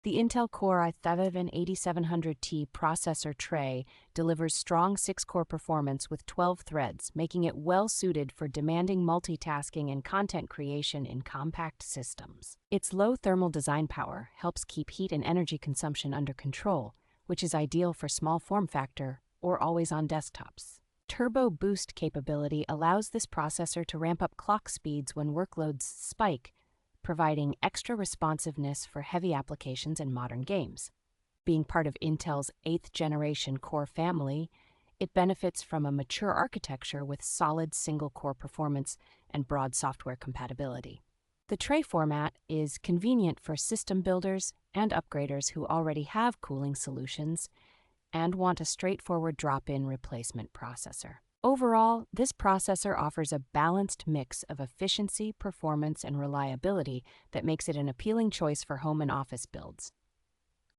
The Intel Core i7-8700T processor tray delivers strong 6-core performance with 12 threads, making it well-suited for demanding multitasking and content creation in compact systems. Its low thermal design power helps keep heat and energy consumption under control, which is ideal for small form factor or always-on desktops. Turbo Boost capability allows this processor to ramp up clock speeds when workloads spike, providing extra responsiveness for heavy applications and modern games. Being part of Intel's 8th-generation Core family, it benefits from a mature architecture with solid single-core performance and broad software compatibility. The tray format is convenient for system builders and upgraders who already have cooling solutions and want a straightforward drop-in replacement processor. Overall, this processor offers a balanced mix of efficiency, performance, and reliability that makes it an appealing choice for home and office builds.